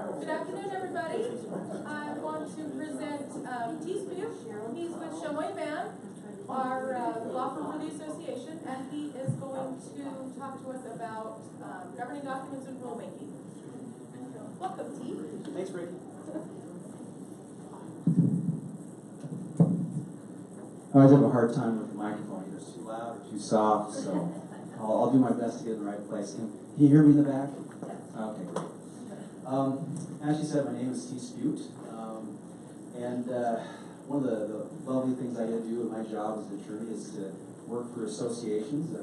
Good afternoon, everybody. I want to present Spjute. He's with Shumway Band, our law firm for the association, and he is going to talk to us about governing documents and rulemaking. Welcome, T. Thanks, Ricky. I always have a hard time with the microphone. Either it's too loud or too soft, so I'll do my best to get in the right place. Can you hear me in the back? Okay, great. As she said, my name is Spjute, and one of the lovely things I get to do in my job as an attorney is to work for associations,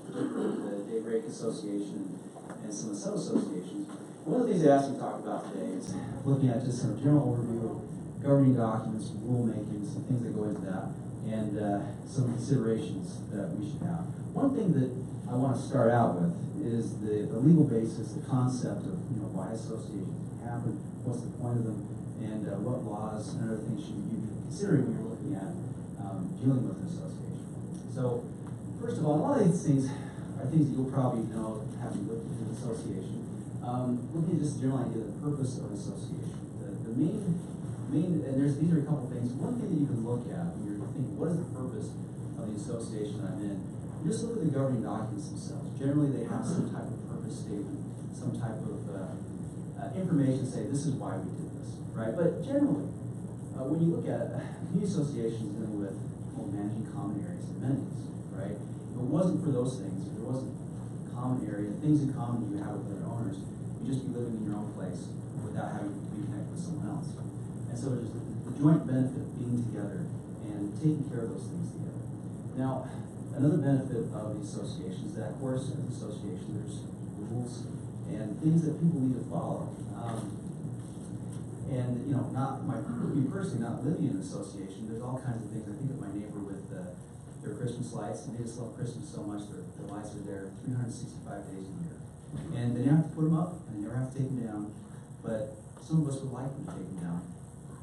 particularly the Daybreak Association and some of the sub-associations. One of the things they asked me to talk about today is looking at just some general overview of governing documents, rulemaking, some things that go into that, and some considerations that we should have. One thing that I want to start out with is the legal basis, the concept of why associations happen, what's the point of them, and what laws and other things should you be considering when you're looking at dealing with an association. So, first of all, a lot of these things are things that you'll probably know having looked at an association. Looking at just a general idea of the purpose of an association. The main, and these are a couple things. One thing that you can look at when you're thinking, what is the purpose of the association I'm in? You just look at the governing documents themselves. Generally, they have some type of purpose statement, some type of information say this is why we did this, right? But generally, when you look at community associations dealing with managing common areas and amenities, right? If it wasn't for those things, if there wasn't common area, things in common you have with other owners, you'd just be living in your own place without having to be connected with someone else. And so there's the joint benefit of being together and taking care of those things together. Now, another benefit of the association is that, of course, in the association there's rules and things that people need to follow. And not me personally, not living in an association, there's all kinds of things. I think of my neighbor with their Christmas lights, and they just love Christmas so much. Their lights are there 365 days a year, and they never have to put them up, and they never have to take them down. But some of us would like them to take them down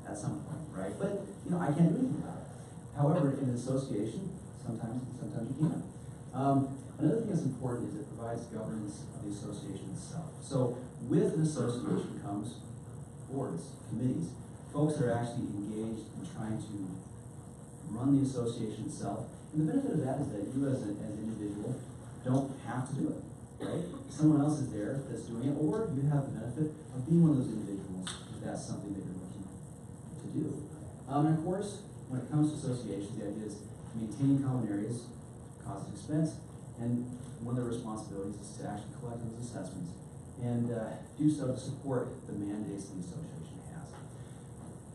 at some point, right? But I can't do anything about it. However, in an association, sometimes you can. Another thing that's important is it provides governance of the association itself. So with an association comes boards, committees, folks that are actually engaged in trying to run the association itself. And the benefit of that is that you as an individual don't have to do it, right? Someone else is there that's doing it, or you have the benefit of being one of those individuals if that's something that you're looking to do. And of course, when it comes to associations, the idea is maintaining common areas causes expense, and one of their responsibilities is to actually collect those assessments and do so to support the mandates that the association has.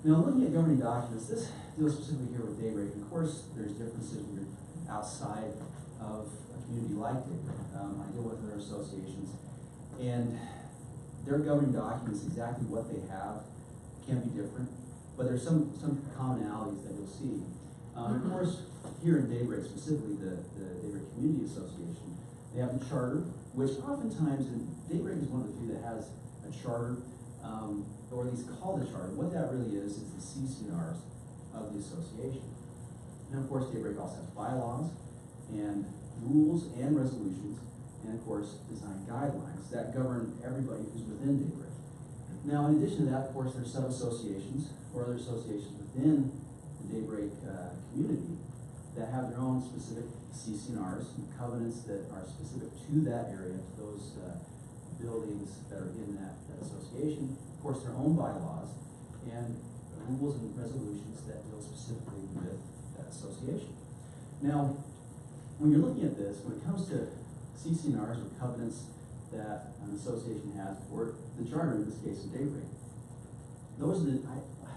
Now, looking at governing documents, this deals specifically here with Daybreak. Of course, there's differences when you're outside of a community like Daybreak. I deal with other associations, and their governing documents, exactly what they have, can be different, but there's some commonalities that you'll see. Of course, here in Daybreak, specifically the Daybreak Community Association, they have a charter, which oftentimes, and Daybreak is one of the few that has a charter, or at least called a charter. What that really is the CC&Rs of the association. And of course, Daybreak also has bylaws and rules and resolutions, and of course, design guidelines that govern everybody who's within Daybreak. Now, in addition to that, of course, there's sub-associations or other associations within the Daybreak community that have their own specific CC&Rs and covenants that are specific to that area, to those buildings that are in that association. Of course, their own bylaws and rules and resolutions that deal specifically with that association. Now, when you're looking at this, when it comes to CC&Rs or covenants that an association has, or the charter in this case of Daybreak, those are the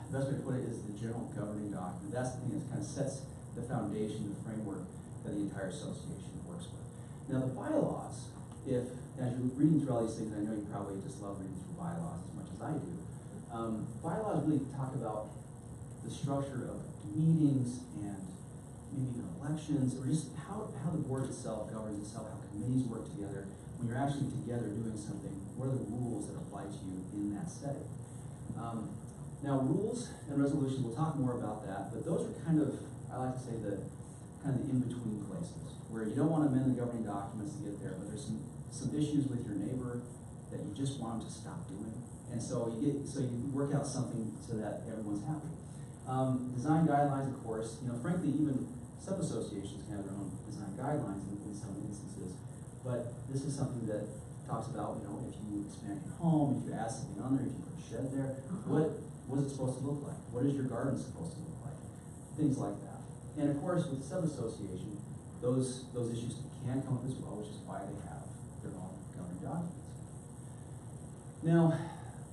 best way to put it is the general governing document. That's the thing that kind of sets the foundation, the framework that the entire association works with. Now, the bylaws, as you're reading through all these things, I know you probably just love reading through bylaws as much as I do. Bylaws really talk about the structure of meetings and maybe even elections, or just how the board itself governs itself, how committees work together. When you're actually together doing something, what are the rules that apply to you in that setting? Now, rules and resolutions, we'll talk more about that, but those are kind of, I like to say, the in-between places, where you don't want to amend the governing documents to get there, but there's some issues with your neighbor that you just want them to stop doing. And so you work out something so that everyone's happy. Design guidelines, of course, frankly, even sub-associations can have their own design guidelines in some instances. But this is something that talks about, if you expand your home, if you add something on there, if you put a shed there, what is it supposed to look like? What is your garden supposed to look like? Things like that. And of course, with sub-association, those issues can come up as well, which is why they have their own governing documents. Now,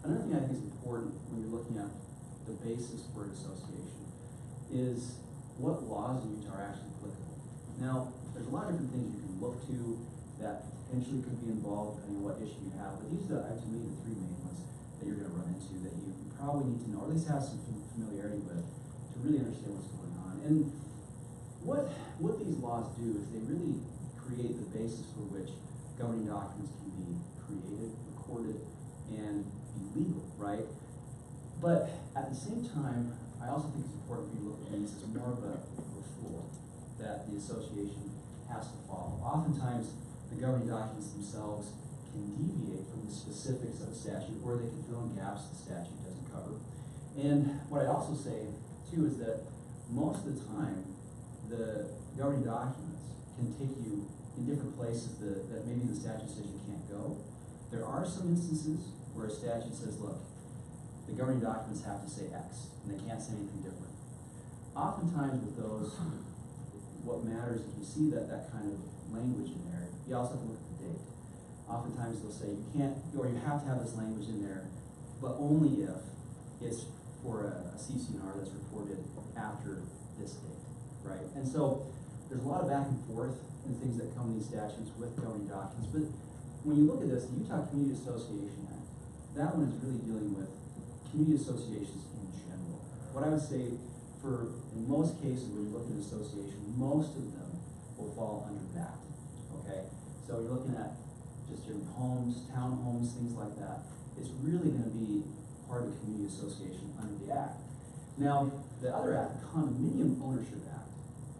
another thing I think is important when you're looking at the basis for an association is what laws in Utah are actually applicable. Now, there's a lot of different things you can look to that potentially could be involved depending on what issue you have, but these are, to me, the three main ones that you're going to run into that you probably need to know, or at least have some familiarity with, to really understand what's going on. And what these laws do is they really create the basis for which governing documents can be created, recorded, and be legal, right? But at the same time, I also think it's important for you to look at these as more of a rule that the association has to follow. Oftentimes, the governing documents themselves can deviate from the specifics of a statute, or they can fill in gaps the statute doesn't cover. And what I also say, too, is that most of the time, the governing documents can take you in different places that maybe the statute says you can't go. There are some instances where a statute says, look, the governing documents have to say X, and they can't say anything different. Oftentimes with those, what matters if you see that kind of language in there, you also have to look at the date. Oftentimes they'll say you can't, or you have to have this language in there, but only if it's for a CC&R that's reported after this date, right? And so there's a lot of back and forth in things that come in these statutes with governing documents, but when you look at this, the Utah Community Association Act, that one is really dealing with community associations in general. What I would say, in most cases when you look at an association, most of them will fall under that, okay? So you're looking at just your homes, townhomes, things like that. It's really going to be part of the community association under the Act. Now, the other Act, the Condominium Ownership Act,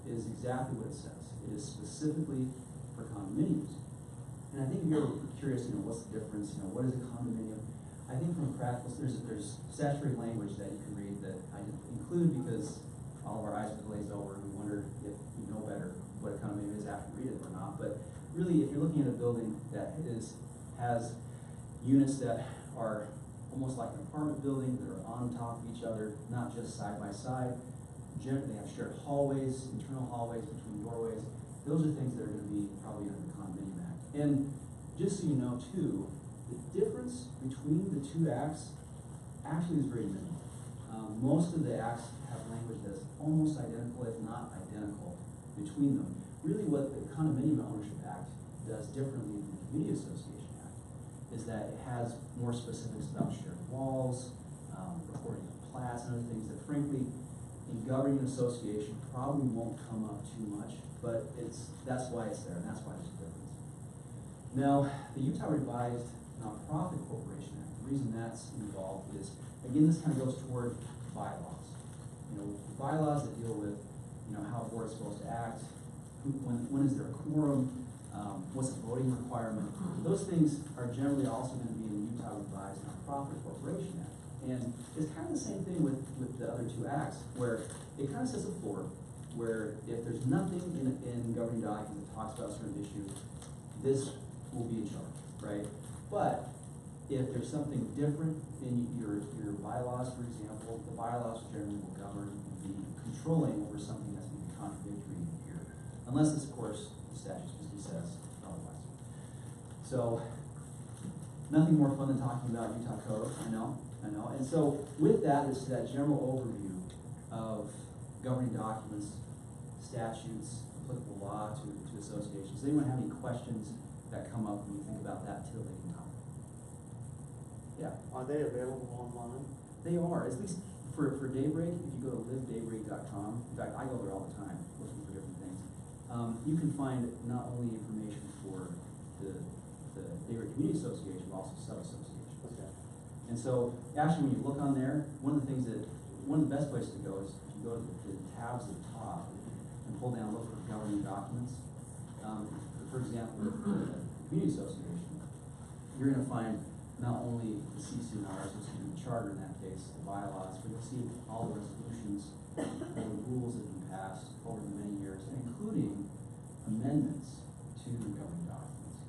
is exactly what it says. It is specifically for condominiums. And I think if you're curious, what's the difference, what is a condominium? I think from practical, there's statutory language that you can read that I didn't include because all of our eyes are glazed over and we wonder if you know better what a condominium is after you read it or not. But really, if you're looking at a building that has units that are almost like an apartment building that are on top of each other, not just side by side, generally they have shared hallways, internal hallways between doorways. Those are things that are going to be probably under the Condominium Act. And just so you know too, the difference between the two acts actually is very minimal. Most of the acts have language that's almost identical, if not identical, between them. Really what the Condominium Ownership Act does differently than the Community Association Act is that it has more specifics about shared walls, recording of plats, and other things that frankly, in governing an association probably won't come up too much, but that's why it's there, and that's why there's a difference. Now, the Utah Revised Nonprofit Corporation Act, the reason that's involved is, again, this kind of goes toward bylaws. Bylaws that deal with, how a board is supposed to act, when is there a quorum, what's the voting requirement. Those things are generally also going to be in the Utah Revised Nonprofit Corporation Act. And it's kind of the same thing with the other two acts, where it kind of sets a floor, where if there's nothing in governing document that talks about a certain issue, this will be in charge, right? But if there's something different in your bylaws, for example, the bylaws generally will govern and be controlling over something that's maybe contradictory here, unless it's, of course, the statute specifically says otherwise. So, nothing more fun than talking about Utah Code, I know. And so, with that is that general overview of governing documents, statutes, applicable law to associations. Does anyone have any questions that come up when you think about that till they can come? Yeah. Are they available online? They are, at least for Daybreak. If you go to livedaybreak.com, in fact, I go there all the time looking for different things. You can find not only information for the Daybreak Community Association, but also sub-associations. Okay. And so, actually, when you look on there, one of the best places to go is if you go to the tabs at the top and pull down, look for governing documents. For example, with the Community Association, you're going to find not only the CCNRs, which is the charter in that case, the bylaws, but you'll see all the resolutions and the rules that have been passed over the many years, including amendments to the governing documents.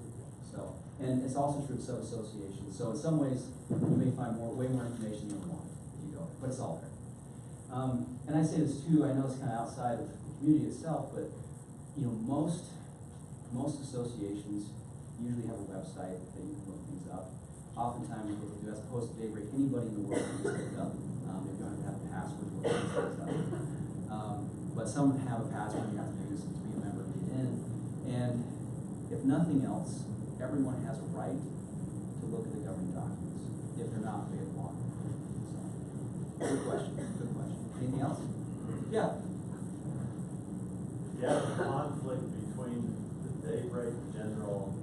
So, and it's also true of sub-associations. So in some ways, you may find way more information than you want if you go there, but it's all there. And I say this too, I know it's kind of outside of the community itself, but you know, most associations usually have a website that you can look things up. Oftentimes, what they do, as opposed to Daybreak, anybody in the world can just look it up. They don't have to have a password to look things up. But some have a password you have to use to be a member to get in. And if nothing else, everyone has a right to look at the governing documents if they're not available on. So, good question. Good question. Anything else? Yeah. You have a conflict between the Daybreak general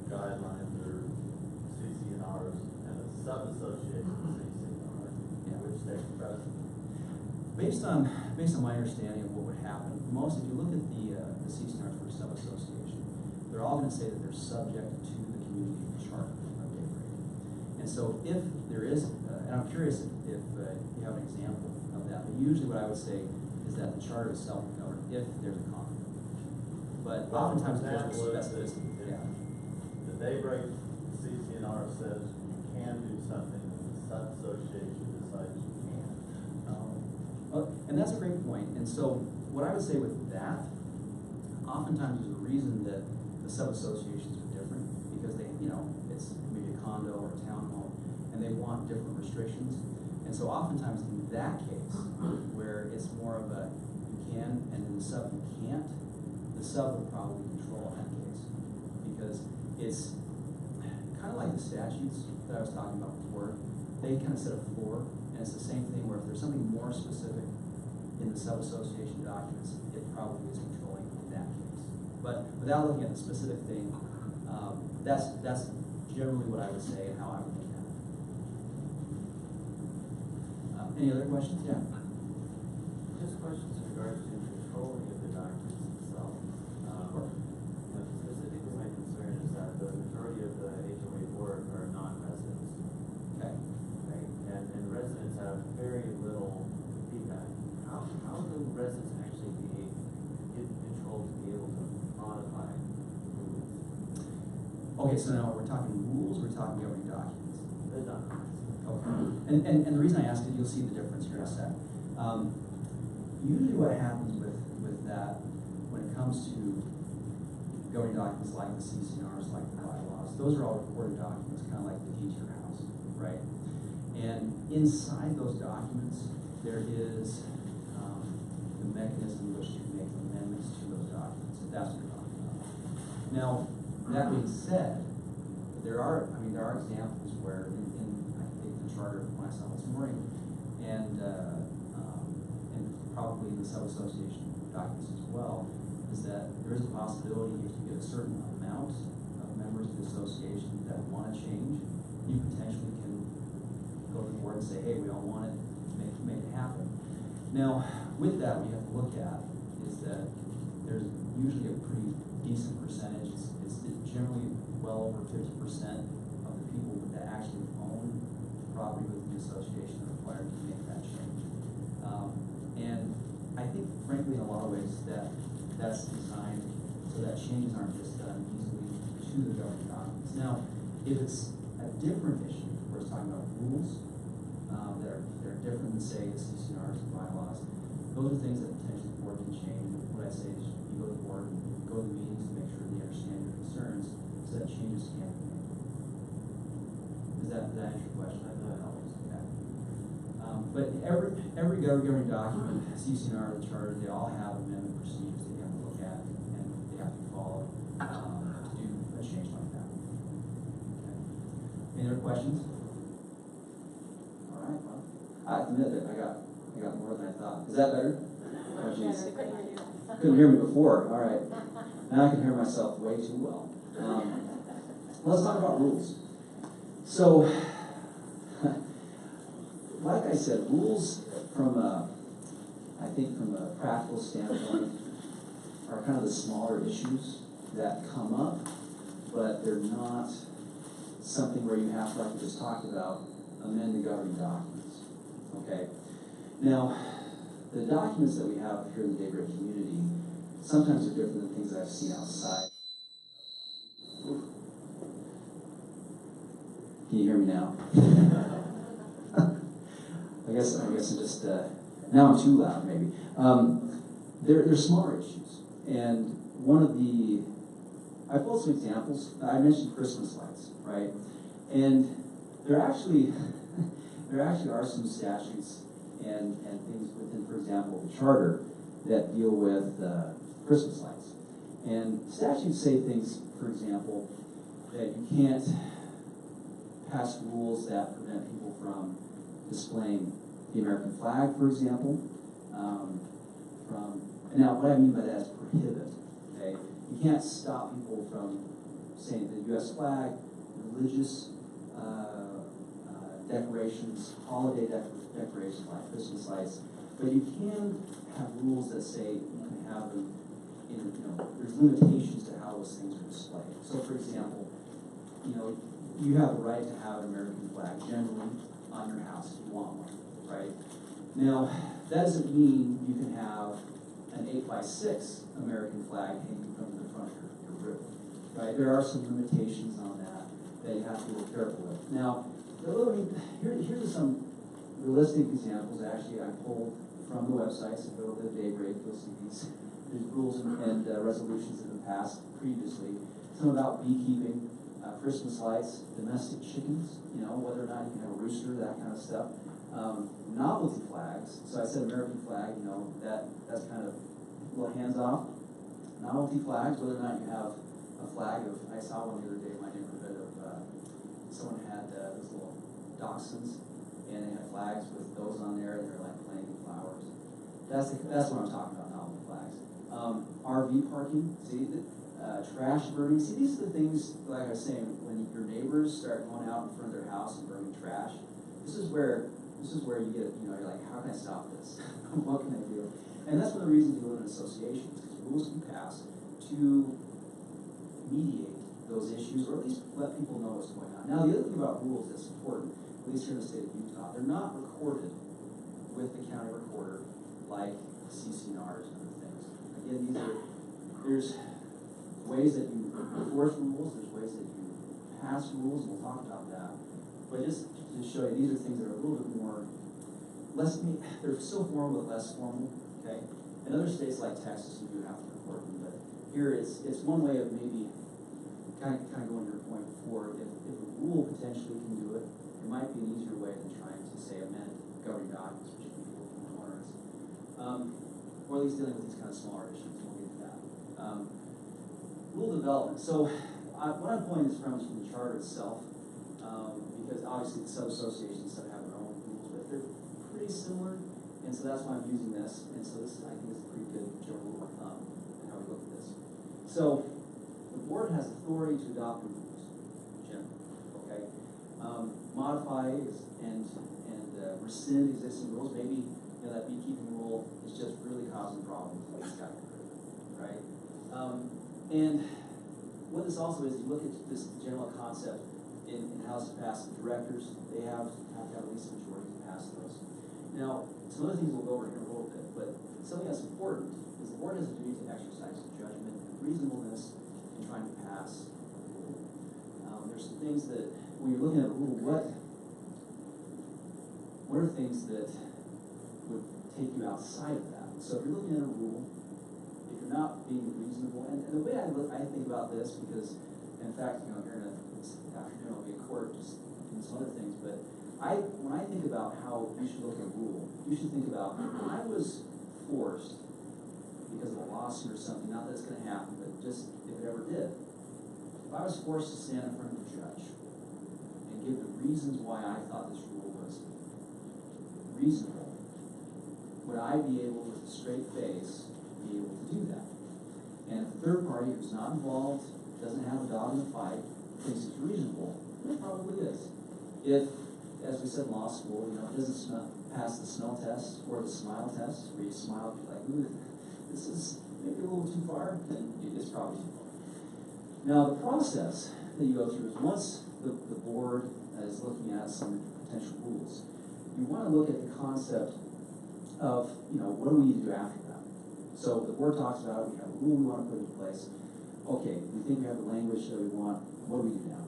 guidelines or CCNRs and the sub-association CCNR, which takes precedent. Based on my understanding of what would happen, if you look at the CCNRs for sub-association, they're all going to say that they're subject to the community charter of Daybreak. And so if there is, and I'm curious if you have an example of that, but usually what I would say is that the charter is self-governed if there's a conflict. But oftentimes there's a specificity. Yeah. The Daybreak CCNR says you can do something and the sub-association decides you can't. And that's a great point. And so what I would say with that, oftentimes there's a reason that the sub-associations are different because they, you know, it's maybe a condo or a townhome and they want different restrictions. And so oftentimes in that case, where it's more of a you can and then the sub you can't, the sub will probably control in that case because it's kind of like the statutes that I was talking about before. They kind of set a floor, and it's the same thing where if there's something more specific in the sub-association documents, it probably is controlling in that case. But without looking at the specific thing, that's generally what I would say and how I would look at it. Any other questions? Yeah. Just questions in regards to controlling of the documents themselves. Specifically, my concern is that the majority of the HOA board are non-residents. Okay. Right? And residents have very little feedback. How do residents actually get control to be able to modify rules? Okay, so now we're talking rules, we're talking governing documents. The documents. Okay. And the reason I ask is you'll see the difference here in a sec. Usually what happens with that when it comes to governing documents like the CCNRs, like the bylaws, those are all recorded documents, kind of like the deed to your house, right? And inside those documents, there is the mechanism in which to make amendments to those documents, if that's what you're talking about. Now, that being said, there are examples where in I think the charter when I saw this morning, and probably in the sub-association documents as well, is that there is a possibility if you get a certain amount of members of the association that want to change, you potentially can go to the board and say, hey, we all want it, make it happen. Now, with that, what you have to look at is that there's usually a pretty decent percentage. It's generally well over 50% of the people that actually own property with the association are required to make that change. And I think, frankly, in a lot of ways, that's designed so that changes aren't just done easily to the governing documents. Now, if it's a different issue, where it's talking about rules that are different than, say, the CCNRs and bylaws, those are things that potentially the board can change. What I say is you go to the board and you go to the meetings to make sure they understand your concerns so that changes can be made. Does that answer your question? I know that helps. Okay. But every governing document, CCNR, the charter, they all have amendment procedures that you have to look at and they have to follow to do a change like that. Okay. Any other questions? All right. Well, I admit that I got more than I thought. Is that better? Oh, geez. Couldn't hear me before. All right. Now I can hear myself way too well. Let's talk about rules. So, like I said, rules from a practical standpoint are kind of the smaller issues that come up, but they're not something where you have to, like we just talked about, amend the governing documents, okay? Now, the documents that we have here in the Daybreak community sometimes are different than things I've seen outside. Oof. Can you hear me now? I guess I'm just, now I'm too loud maybe. They're smaller issues. And one of the, I pulled some examples. I mentioned Christmas lights, right? And there actually are some statutes and things within, for example, the charter that deal with Christmas lights. And statutes say things, for example, that you can't pass rules that prevent people from displaying the American flag, for example. Now, what I mean by that is prohibit. Okay, you can't stop people from saying the U.S. flag, religious decorations, holiday decorations like Christmas lights, but you can have rules that say you can have them in, there's limitations to how those things are displayed. So, for example, you have the right to have an American flag generally on your house if you want one, right? Now, that doesn't mean you can have an 8x6 American flag hanging from the front of your roof, right? There are some limitations on that you have to be careful with. Now, here's some realistic examples. Actually, I pulled from the website, so go to the Daybreak, you'll see these rules and resolutions that have been passed previously. Some about beekeeping, Christmas lights, domestic chickens, whether or not you can have a rooster, that kind of stuff. Novelty flags. So I said American flag, that's kind of a little hands off. Novelty flags, whether or not you have a flag of, I saw one the other day in my neighborhood of, someone had those little dachshunds, and they had flags with those on there, and they're like playing with flowers. That's what I'm talking about, novelty flags. RV parking, see, trash burning. See, these are the things, like I was saying, when your neighbors start going out in front of their house and burning trash, this is where you get, you're like, how can I stop this? What can I do? And that's one of the reasons you live in associations, because rules can pass to mediate those issues, or at least let people know what's going on. Now, the other thing about rules that's important, at least here in the state of Utah, they're not recorded with the county recorder like CCNRs and other things. Again, there's ways that you enforce rules, there's ways that you pass rules, and we'll talk about that. But just to show you, these are things that are a little bit more, they're still formal but less formal, okay? In other states like Texas, you do have to record them, but here it's one way of maybe kind of going to your point before, if a rule potentially can do it, it might be an easier way than trying to say amend governing documents, which can be a little more onerous. Or at least dealing with these kind of smaller issues, we'll get to that. Rule development. So what I'm pulling this from is from the charter itself, because obviously the sub-associations have their own rules, but they're pretty similar, and so that's why I'm using this. And so this, I think, is a pretty good general rule of thumb in how we look at this. So the board has authority to adopt rules, generally, okay? Modify and rescind existing rules. Maybe that beekeeping rule is just really causing problems with this guy, right? And what this also is, you look at this general concept in House to pass the directors, they have to have at least a majority to pass those. Now, some other things we'll go over here in a little bit, but something that's important is the board has a duty to exercise judgment and reasonableness in trying to pass a rule. There's some things that, when you're looking at a rule, what are things that would take you outside of that? So if you're looking at a rule, if you're not being reasonable, and the way I think about this, because in fact, here in this afternoon I'll be in court just doing some other things, but when I think about how you should look at a rule, you should think about, when I was forced, because of a lawsuit or something, not that it's going to happen, but just if it ever did, if I was forced to stand in front of a judge and give the reasons why I thought this rule was reasonable, would I be able, with a straight face, be able to do that? And if a third party who's not involved, doesn't have a dog in the fight, thinks it's reasonable, it probably is. If, as we said in law school, it doesn't pass the smell test or the smile test, where you smile and be like, ooh, this is maybe a little too far, then it's probably too far. Now, the process that you go through is once the board is looking at some potential rules, you wanna look at the concept of, what do we need to do after that? So the board talks about, we have a rule we wanna put in place. Okay, we think we have the language that we want, what do we do now?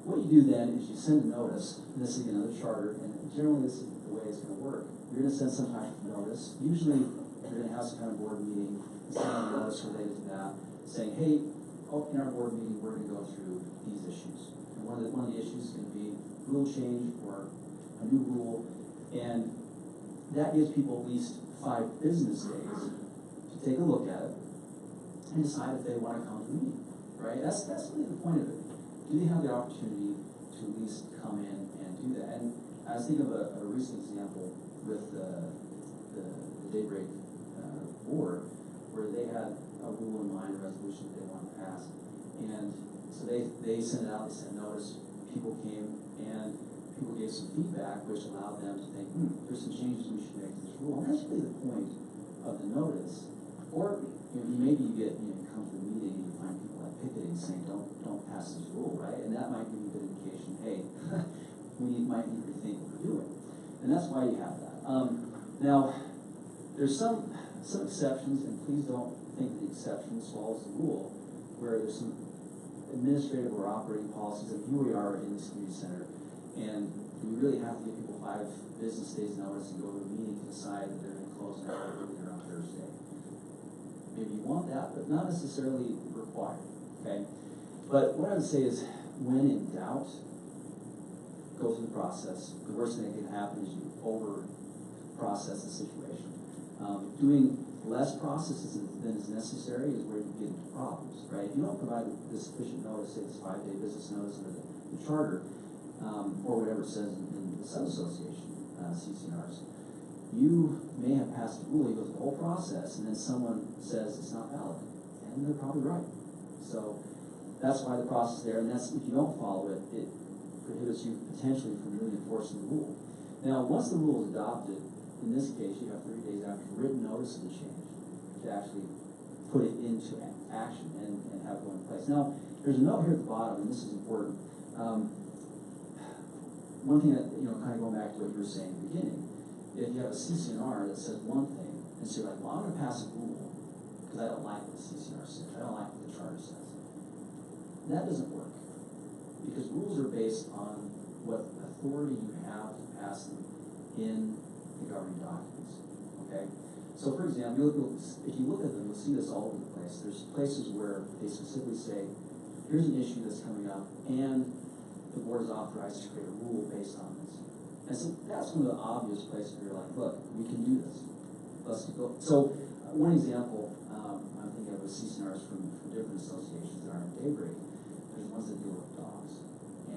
What you do then is you send a notice, and this is another charter, and generally this is the way it's gonna work. You're gonna send some type of notice. Usually, you're gonna have some kind of board meeting, send a notice related to that, saying, hey, in our board meeting, we're gonna go through these issues. And one of the issues is gonna be rule change or a new rule, and that gives people at least 5 business days to take a look at it and decide if they wanna come to the meeting, right? That's really the point of it. Do they have the opportunity to at least come in and do that? And I was thinking of a recent example with the Daybreak board, where they had a rule in mind, a resolution that they wanted to pass. And so they sent it out, they sent notice, people came, and people gave some feedback, which allowed them to think, there's some changes we should make to this rule. And that's really the point of the notice. Or, maybe you come to the meeting and you find people like picketing saying, don't pass this rule, right? And that might give you a good indication, hey, we might need to rethink what we're doing. And that's why you have that. Now, there's some exceptions, and please don't think the exception swallows the rule, where there's some administrative or operating policies, and here we are in this community center, and we really have to give people 5 business days notice and go to a meeting to decide that they're gonna close an hour earlier on Thursday. Maybe you want that, but not necessarily required, okay? But what I would say is, when in doubt, go through the process. The worst thing that can happen is you over-process the situation. Doing less processes than is necessary is where you get into problems, right? If you don't provide the sufficient notice, say this 5-day business notice under the charter, or whatever it says in the sub-association, CCNRs, you may have passed a rule, you go through the whole process, and then someone says it's not valid, and they're probably right. So that's why the process is there, and that's, if you don't follow it, it prohibits you potentially from really enforcing the rule. Now, once the rule is adopted, in this case, you have 30 days after written notice of the change to actually put it into action and have it go in place. Now, there's a note here at the bottom, and this is important. One thing that, kind of going back to what you were saying at the beginning, if you have a CCNR that says one thing, and so you're like, well, I'm gonna pass a rule, because I don't like what the CCNR says, I don't like what the charter says. That doesn't work, because rules are based on what authority you have to pass them in the governing documents, okay? So for example, if you look at them, you'll see this all over the place. There's places where they specifically say, here's an issue that's coming up, and the board is authorized to create a rule based on this. And so that's one of the obvious places where you're like, look, we can do this. Let's go. So one example, I'm thinking of CCNRs from different associations that aren't Daybreak. There's ones that deal with dogs.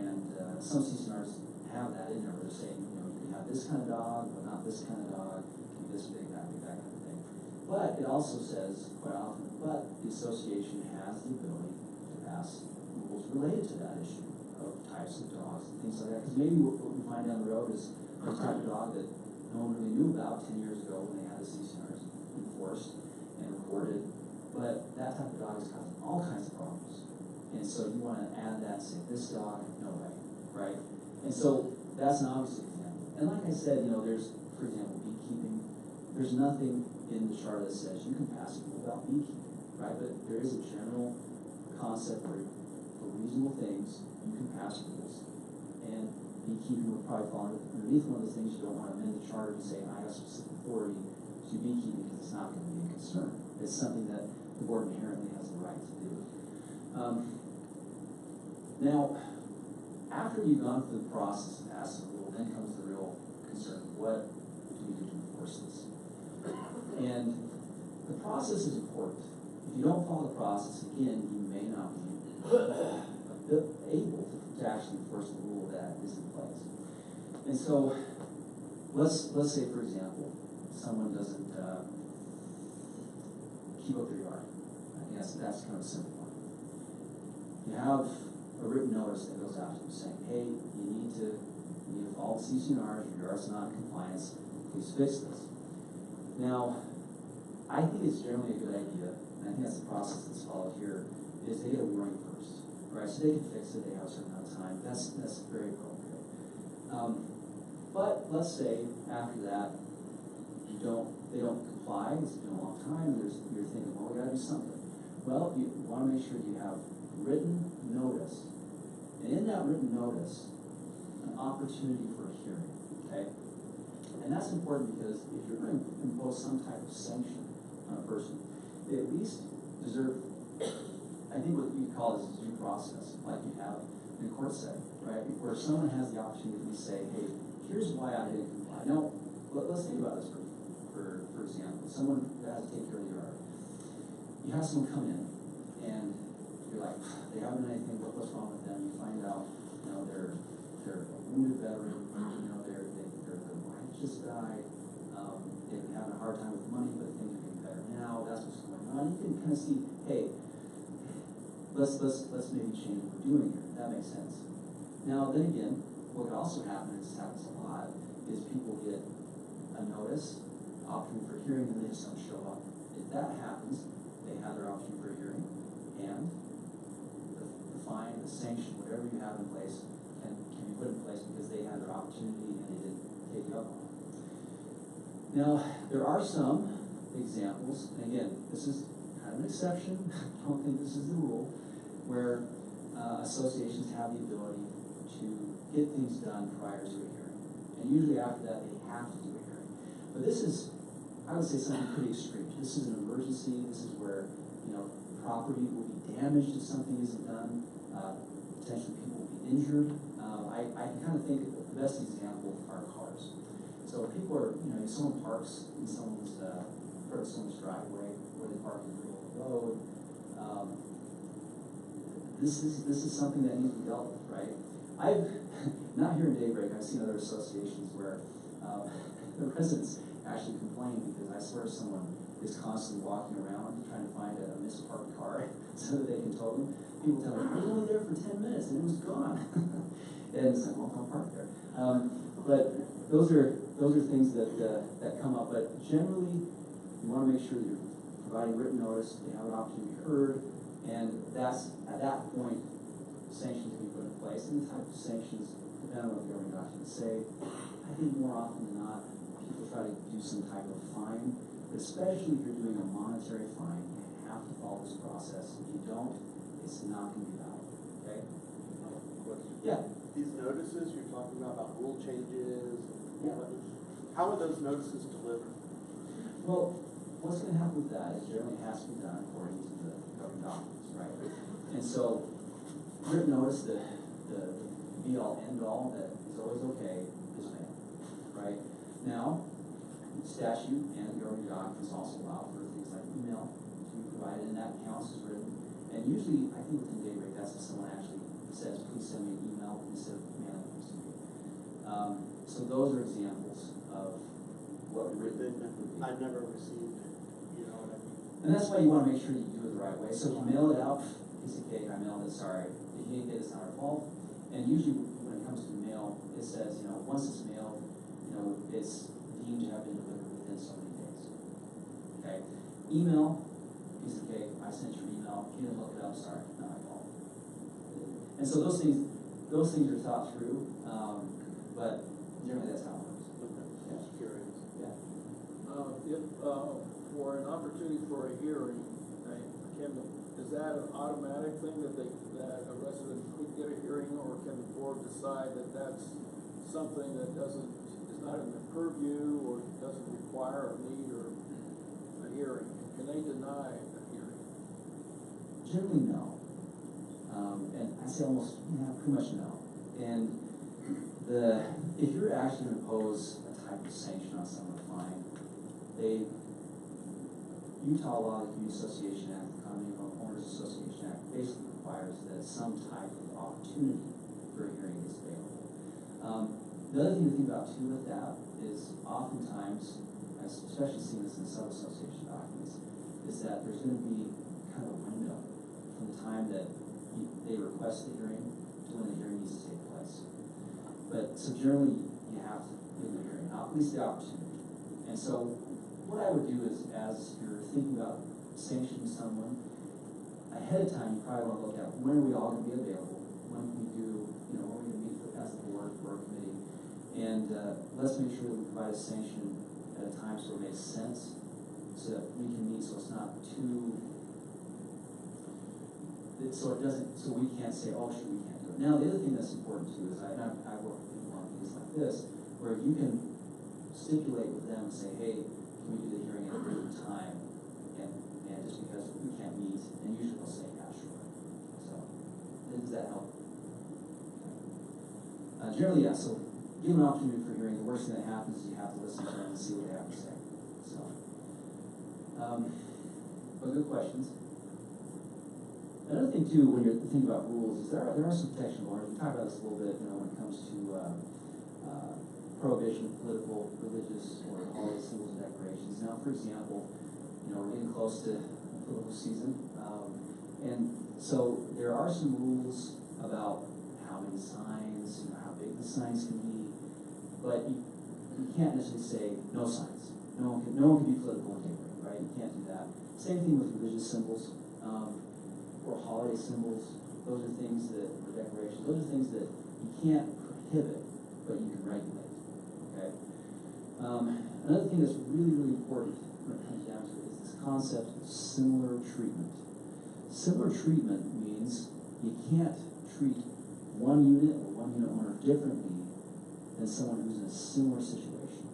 And some CCNRs have that in there where they're saying, you can have this kind of dog, but not this kind of dog, it can be this big, that kind of thing. But it also says, quite often, but the association has the ability to pass rules related to that issue of types of dogs and things like that. Because maybe what we find down the road is a type of dog that no one really knew about 10 years ago when they had the CCNRs enforced and recorded, but that type of dog is causing all kinds of problems. And so you want to add that and say, this dog, no way, right? And so that's an obvious example. And like I said, there's, for example, beekeeping. There's nothing in the charter that says you can pass a rule about beekeeping, right? But there is a general concept where for reasonable things, you can pass rules. And beekeeping would probably fall underneath one of those things. You don't want to amend the charter to say, I have specific authority to beekeeping, because it's not going to be a concern. It's something that the board inherently has the right to do. Now, after you've gone through the process of passing a rule, then comes the real concern. What do we do to enforce this? And the process is important. If you don't follow the process, again, you may not be able to actually enforce the rule that is in place. And so, let's say, for example, someone doesn't keep up their yard. I guess that's kind of a simple one. You have a written notice that goes out to them saying, hey, you need to follow the CCNRs, your yard's not in compliance, please fix this. Now, I think it's generally a good idea, and I think that's the process that's followed here, is they get a warning first, right? So so they can fix it, they have a certain amount of time, that's very appropriate. But let's say after that, they don't comply, it's been a long time, you're thinking, well, we gotta do something. Well, you wanna make sure you have written notice, and in that written notice, an opportunity for a hearing, okay? And that's important because if you're gonna impose some type of sanction on a person, they at least deserve, I think what you call is due process, like you have in a court setting, right? Where someone has the opportunity to say, hey, here's why I didn't comply. Now, let's think about this for example. Someone has to take care of the yard. You have someone come in, and you're like, they haven't done anything, what's wrong with them? You find out, they're a wounded veteran, their wife just died, they've been having a hard time with money, but things are getting better now, that's what's going on. You can kind of see, hey, let's maybe change what we're doing here. That makes sense. Now, then again, what could also happen, and this happens a lot, is people get a notice, opportunity for hearing, and they just don't show up. If that happens, they have their opportunity for hearing, and the fine, the sanction, whatever you have in place, can be put in place because they had their opportunity and they didn't take you up on it. Now, there are some examples, and again, this is kind of an exception, I don't think this is the rule, where associations have the ability to get things done prior to a hearing. And usually after that, they have to do a hearing. But this is, I would say, something pretty extreme. This is an emergency. This is where, property will be damaged if something isn't done. Potentially people will be injured. I can kind of think the best example are cars. So people are, someone parks in someone's driveway, or they park in the middle of the road. This is something that needs to be dealt with, right? I've, not here in Daybreak, I've seen other associations where the residents actually complain because I swear someone is constantly walking around trying to find a misparked car so that they can tow them. People tell me, I was only there for 10 minutes and it was gone. And it's like, well, don't park there. But those are things that come up. But generally, you want to make sure you're providing written notice, they have an opportunity to be heard, and that's, at that point, sanctions can be put in place. And the type of sanctions, depending on what the governing documents say, I think more often than not, people try to do some type of fine, but especially if you're doing a monetary fine, you have to follow this process. If you don't, it's not going to be valid, okay? Yeah. These notices you're talking about rule changes, Yeah. how are those notices delivered? Well, what's going to happen with that is generally it has to be done according to the governing documents, right? And so, written notice, the be-all, end-all, that is always okay, is mail, right? Now, statute and governing documents also allow for things like email to be provided, and that counts as written. And usually, I think within Daybreak, that's if someone actually says, please send me an email instead of mailing things to me. So those are examples of what written would be. I've never received, what I mean? And that's why you want to make sure you do it the right way. So if you mail it out, piece of cake, I mailed it, sorry. If you didn't get it, it's not our fault. And usually when it comes to mail, it says, once it's mailed, it's deemed to have been delivered within so many days. Okay? Email, piece of cake, I sent your email, if you didn't look it up, sorry, not my fault. And so those things are thought through, but generally that's how it works. Okay, just curious. Yeah. If, for an opportunity for a hearing, is that an automatic thing that a resident could get a hearing, or can the board decide that that's something that is not in their purview, or doesn't require or need or a hearing? Can they deny a hearing? Generally, no. And I say almost, pretty much no. And if you're actually going to impose a type of sanction on someone, fine, Utah law, the Community Association Act, the Condominium Owners Association Act, basically requires that some type of opportunity for a hearing is available. The other thing to think about too with that is oftentimes, I've especially seen this in sub-association documents, is that there's going to be kind of a window from the time that they request the hearing to when the hearing needs to take place. But so generally, you have to give the hearing, at least the opportunity. And so what I would do is, as you're thinking about sanctioning someone, ahead of time, you probably want to look at when are we all going to be available. And let's make sure that we provide a sanction at a time so it makes sense, so that we can meet, so it's not too, so it doesn't, so we can't say, oh, sure, we can't do it. Now, the other thing that's important too is I work with people on things like this, where you can stipulate with them and say, hey, can we do the hearing at a different time? And just because we can't meet, and usually they'll say, yeah, sure. So, does that help? Generally, yeah, so give them an opportunity for hearing. The worst thing that happens is you have to listen to them and see what they have to say. So, but good questions. Another thing too, when you're thinking about rules, is there are some protection orders. We talked about this a little bit, when it comes to prohibition of political, religious, or holiday symbols and decorations. Now, for example, we're getting close to political season, and so there are some rules about how many signs, how big the signs can be, but you can't necessarily say no signs. No one can be political and decorate, right? You can't do that. Same thing with religious symbols. Or holiday symbols. Those are things that, or decorations, those are things that you can't prohibit, but you can regulate, okay? Another thing that's really, really important when it comes down to it is this concept of similar treatment. Similar treatment means you can't treat one unit or one unit owner differently than someone who's in a similar situation.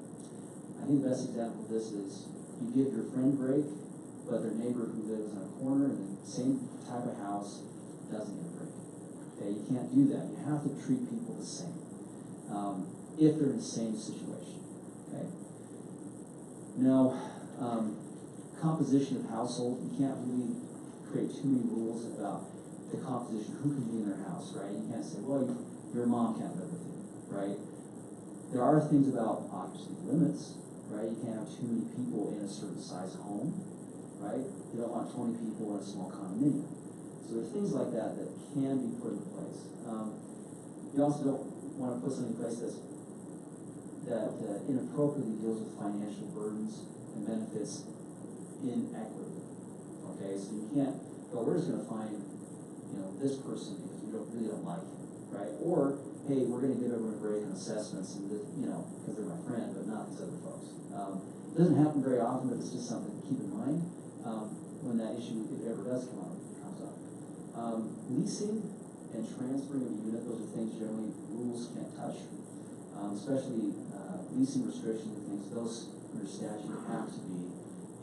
I think the best example of this is you give your friend a break, but their neighbor who lives on a corner in the same type of house doesn't get a break. Okay, you can't do that. You have to treat people the same if they're in the same situation. Okay. Now, composition of household, you can't really create too many rules about the composition, who can be in their house, right? You can't say, well, your mom can't live with you, right? There are things about, obviously, limits, right? You can't have too many people in a certain size home, right? You don't want 20 people in a small condominium. So there's things like that that can be put in place. You also don't want to put something in place that inappropriately deals with financial burdens and benefits inequitably. Okay, so you can't go, we're just going to find, this person because we really don't like him, right? Or, hey, we're going to give everyone a break on assessments, and because they're my friend, but not these other folks. It doesn't happen very often, but it's just something to keep in mind when that issue, if it ever does comes up. Leasing and transferring of a unit, those are things generally rules can't touch, especially leasing restrictions and things. Those under statute have to be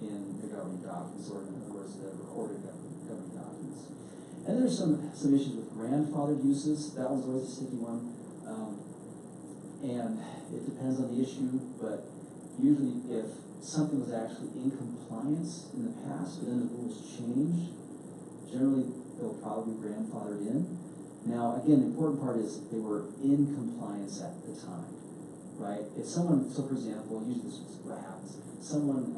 in the governing documents, or in other words, the recorded governing documents. And there's some issues with grandfathered uses. That one's always a sticky one, and it depends on the issue. But usually, if something was actually in compliance in the past, but then the rules changed, generally they'll probably be grandfathered in. Now, again, the important part is they were in compliance at the time, right? If someone, so for example, usually this is what happens. Someone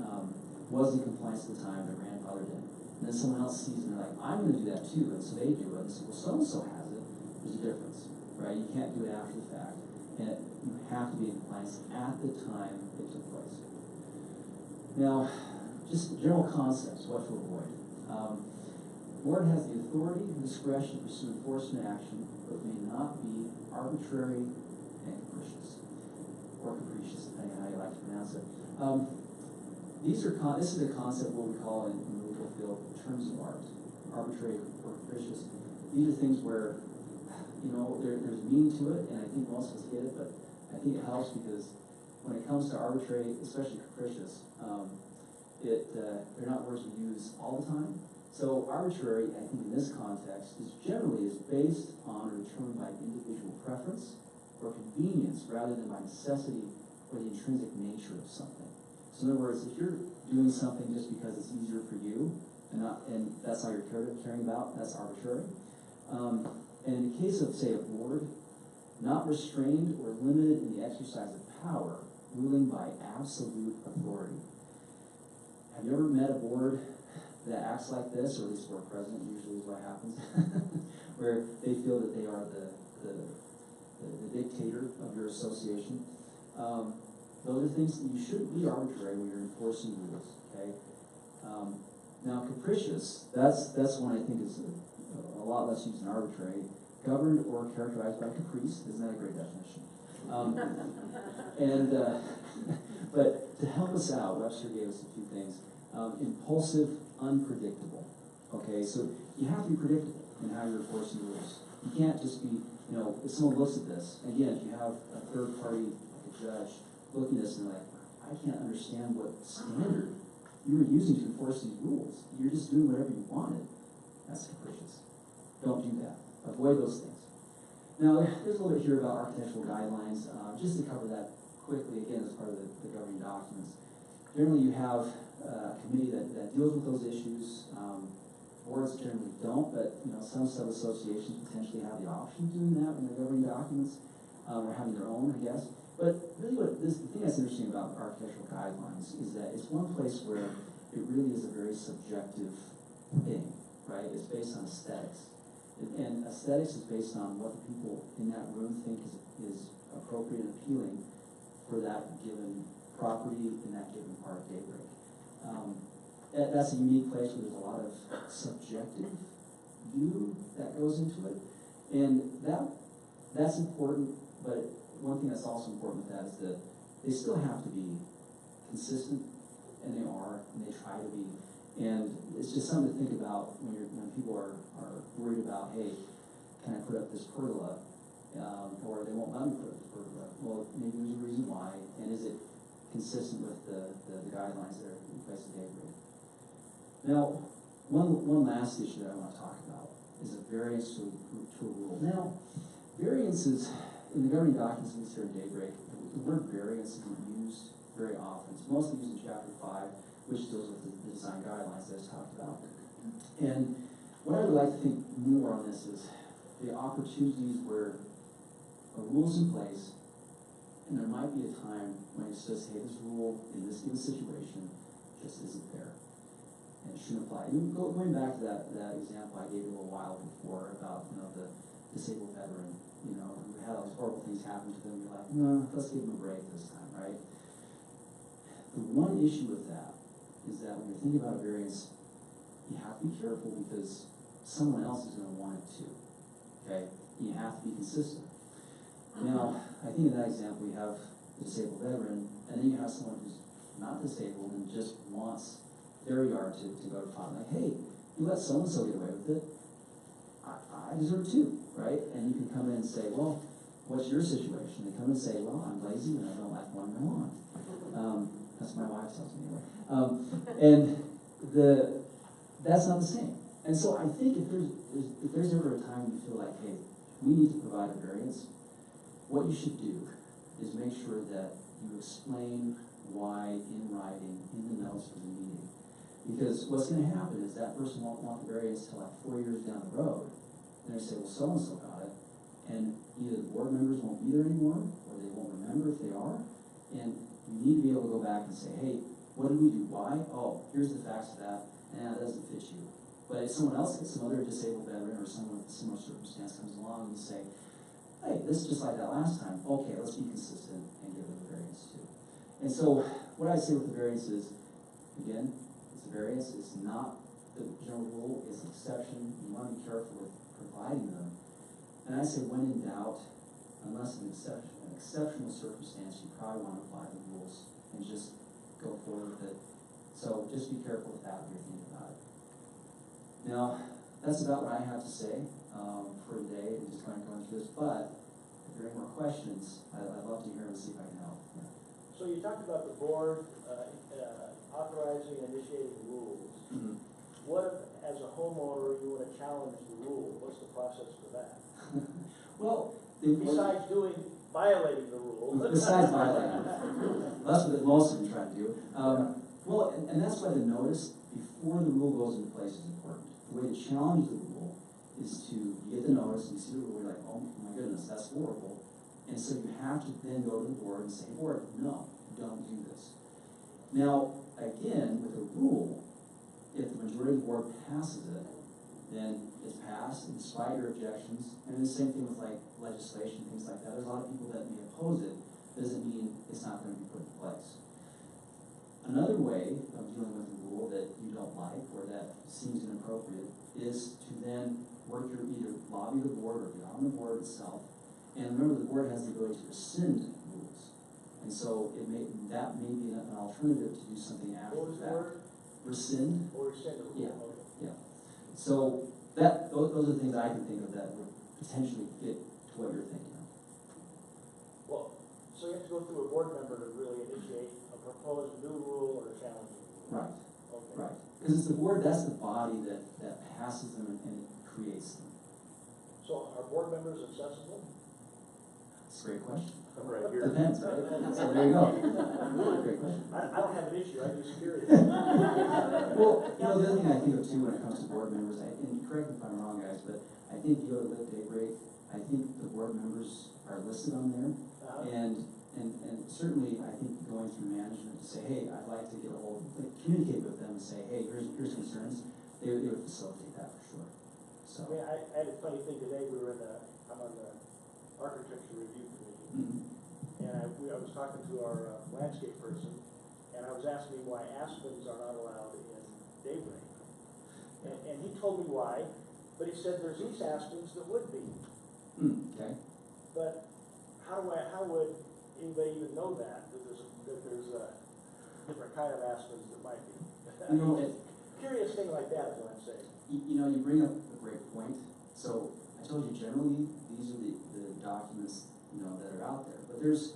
was in compliance at the time, they're grandfathered in. And then someone else sees it and they're like, I'm going to do that too. And so they do it. And so, well, so-and-so has it. There's a difference, right? You can't do it after the fact. And you have to be in compliance at the time it took place. Now, just general concepts, what to avoid. Board has the authority and discretion to pursue enforcement action, but may not be arbitrary and capricious, or capricious, depending on how you like to pronounce it. This is a concept what we call in the legal field terms of art, arbitrary or capricious. These are things where, there's meaning to it, and I think most of us get it, but I think it helps because when it comes to arbitrary, especially capricious, they're not words we use all the time. So arbitrary, I think in this context, is based on or determined by individual preference or convenience rather than by necessity or the intrinsic nature of something. So in other words, if you're doing something just because it's easier for you and that's all you're caring about, that's arbitrary. And in the case of, say, a board, not restrained or limited in the exercise of power, ruling by absolute authority. Have you ever met a board that acts like this, or at least board president usually is what happens, where they feel that they are the dictator of your association? Those are things that you shouldn't be arbitrary when you're enforcing rules, okay? Now, capricious, that's one I think is a lot less used than arbitrary. Governed or characterized by caprice, isn't that a great definition? And, but to help us out, Webster gave us a few things. Impulsive, unpredictable. Okay, so you have to be predictable in how you're enforcing rules. You can't just be, if someone looks at this, again, if you have a third party, like a judge, looking at this and they're like, I can't understand what standard you were using to enforce these rules. You're just doing whatever you wanted. That's capricious. Don't do that. Avoid those things. Now, there's a little bit here about architectural guidelines. Just to cover that quickly, again, as part of the governing documents. Generally, you have a committee that deals with those issues. Boards generally don't, but some sub-associations potentially have the option of doing that in the governing documents, or having their own, I guess. But really the thing that's interesting about architectural guidelines is that it's one place where it really is a very subjective thing, right? It's based on aesthetics. And aesthetics is based on what the people in that room think is appropriate and appealing for that given property in that given part of Daybreak. That's a unique place where there's a lot of subjective view that goes into it. And that's important, but one thing that's also important with that is that they still have to be consistent, and they are, and they try to be. And it's just something to think about when people are worried about, hey, can I put up this pergola? Or they won't let me put up this pergola. Well, maybe there's a reason why, and is it consistent with the guidelines that are in place at Daybreak? Now, one last issue that I want to talk about is a variance to a rule. Now, variances in the governing documents, at least here in Daybreak, the word variance isn't used very often. It's mostly used in Chapter 5, which deals with the design guidelines that I just talked about. And what I would like to think more on this is the opportunities where a rule's in place, and there might be a time when it says, hey, this rule in this given situation just isn't fair, and it shouldn't apply. Going back to that example I gave you a little while before about the disabled veteran, who had all these horrible things happen to them. You're like, no, let's give them a break this time, right? The one issue with that is that when you're thinking about a variance, you have to be careful because someone else is going to want it too. Okay, you have to be consistent. Now, I think in that example, you have the disabled veteran, and then you have someone who's not disabled and just wants their yard to go to pot. Like, hey, you let so-and-so get away with it, I deserve too, right? And you can come in and say, well, what's your situation? They come and say, well, I'm lazy and I don't like mowing my lawn. That's what my wife tells me anyway. And that's not the same. And so I think if there's ever a time you feel like, hey, we need to provide a variance, what you should do is make sure that you explain why in writing, in the notes for the meeting. Because what's going to happen is that person won't want the variance till like 4 years down the road. And they say, well, so-and-so got it. And either the board members won't be there anymore, or they won't remember if they are. And you need to be able to go back and say, hey, what did we do? Why? Oh, here's the facts of that. And that doesn't fit you. But if someone else, some other disabled veteran or someone with a similar circumstance comes along and you say, hey, this is just like that last time. Okay, let's be consistent and give them a variance too. And so what I say with the variance is, again, it's a variance. It's not the general rule. It's an exception. You want to be careful with providing them. And I say when in doubt, unless an exceptional circumstance, you probably want to apply the rules and just go forward with it. So just be careful with that when you're thinking about it. Now, that's about what I have to say for today. I'm just kind of going through this, but if there are any more questions, I'd love to hear them and see if I can help. Yeah. So you talked about the board authorizing and initiating rules. Mm-hmm. What if, as a homeowner, you want to challenge the rule? What's the process for that? Well, Besides violating the rule. Besides violating, that's what most of them try to do. Well, and that's why the notice before the rule goes into place is important. The way to challenge the rule is you get the notice and you see the rule, you're like, oh my goodness, that's horrible. And so you have to then go to the board and say, board, no, don't do this. Now, again, with a rule, if the majority of the board passes it, then it's passed despite your objections. And the same thing with like legislation, things like that. There's a lot of people that may oppose it. Doesn't mean it's not going to be put in place. Another way of dealing with a rule that you don't like or that seems inappropriate is to then either lobby the board or get on the board itself And remember, the board has the ability to rescind rules. And so that may be an alternative to do something after What was the that. word? Rescind. Or send it? Yeah. Okay. Yeah. So those are the things I can think of that would potentially fit to what you're thinking of. Well, so you have to go through a board member to really initiate a proposed new rule or challenge a rule? Right. Okay. Right. Because it's the board, that's the body that passes them and it creates them. So are board members accessible? It's a great question. Right here. Depends, right? So there you go. Great question. I don't have an issue, I'm just curious. Well, the other thing I think of too when it comes to board members, and correct me if I'm wrong, guys, but I think you go to Live Daybreak, I think the board members are listed on there. And certainly, I think going through management to say, hey, I'd like to get a hold, communicate with them and say, hey, here's concerns, they would facilitate that for sure. So. I mean, I had a funny thing today, I'm on the architecture review committee, Mhm. and I was talking to our landscape person, and I was asking him why aspens are not allowed in Daybreak. And he told me why, but he said there's east aspens that would be. Okay. But how would anybody even know that there's a different kind of aspens that might be? You know, Curious thing like that is what I'm saying. you bring up a great point. So I told you generally, these are the documents, that are out there. But there's,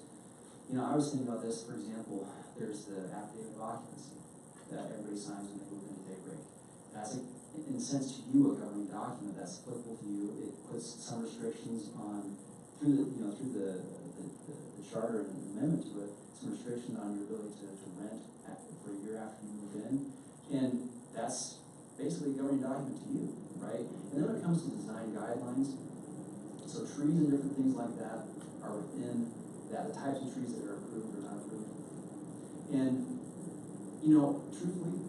I was thinking about this, for example, there's the affidavit of occupancy that everybody signs when they move into Daybreak. That's, in a sense, to you, a governing document that's applicable to you. It puts some restrictions on, through the charter and amendment to it, some restrictions on your ability to rent for a year after you move in. And that's basically a governing document to you, right? And then when it comes to design guidelines, so trees and different things like that are within that, the types of trees that are approved or not approved. And, truthfully,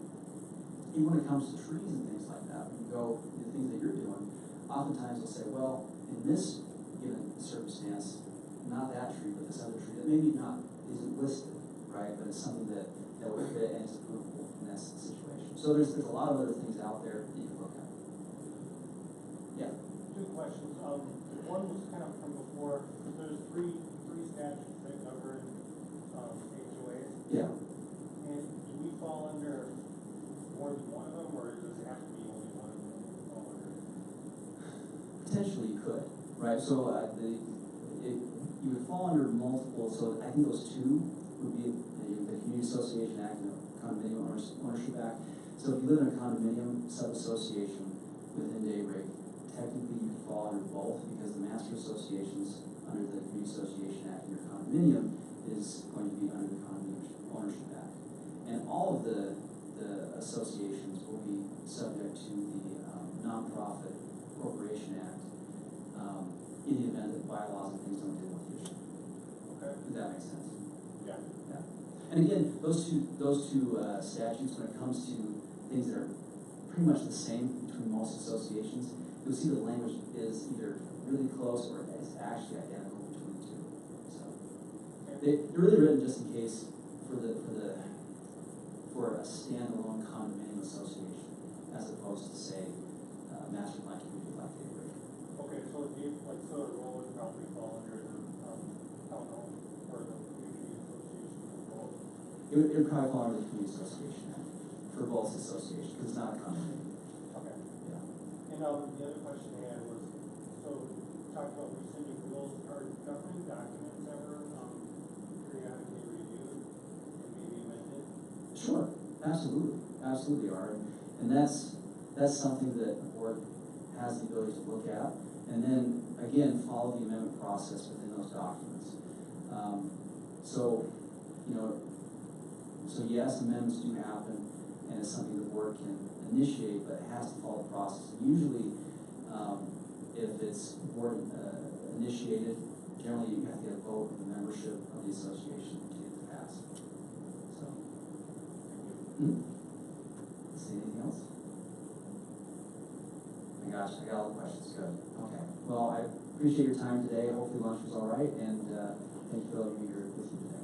even when it comes to trees and things like that, when you go, the things that you're doing, oftentimes they'll say, well, in this given circumstance, not that tree, but this other tree that maybe isn't listed, right? But it's something that would fit and is approvable, and that's the situation. So there's a lot of other things out there that you can look at. Yeah. Two questions. One was kind of from before. There's three statutes that govern HOAs. Yeah. And do we fall under more than one of them, or does it have to be only one of them we fall under? Potentially you could, right? So you would fall under multiple, so I think those two would be the Community Association Act and the Condominium Ownership Act. So if you live in a condominium sub-association within Daybreak, technically you fall under both because the master associations under the Community Association Act and your condominium is going to be under the Condominium Ownership Act. And all of the associations will be subject to the Nonprofit Corporation Act in the event that bylaws and things don't deal with the issue. Okay. Does that make sense? Yeah. Yeah. And again, those two statutes, when it comes to things that are pretty much the same between most associations, you'll see the language is either really close or is actually identical between the two. So they're really written just in case for a standalone condominium association, as opposed to say master plan community like Daybreak. Okay, so so the role would probably fall under the townhome or the community association as well. It would probably fall under the Community Association Act for both associations, because it's not a condominium. Okay. Yeah. And the other question I had was, so talk about rescinding rules. Are governing documents ever periodically reviewed and maybe amended? Sure, absolutely are, and that's something that the board has the ability to look at, and then again follow the amendment process within those documents. So yes, amendments do happen, and it's something the board can initiate, but it has to follow the process. And usually, if it's board initiated, generally you have to get a vote of the membership of the association to get it passed. So. See anything else? I got all the questions. Good. Okay. Well, I appreciate your time today. Hopefully lunch was all right, and thank you for letting me here with you today.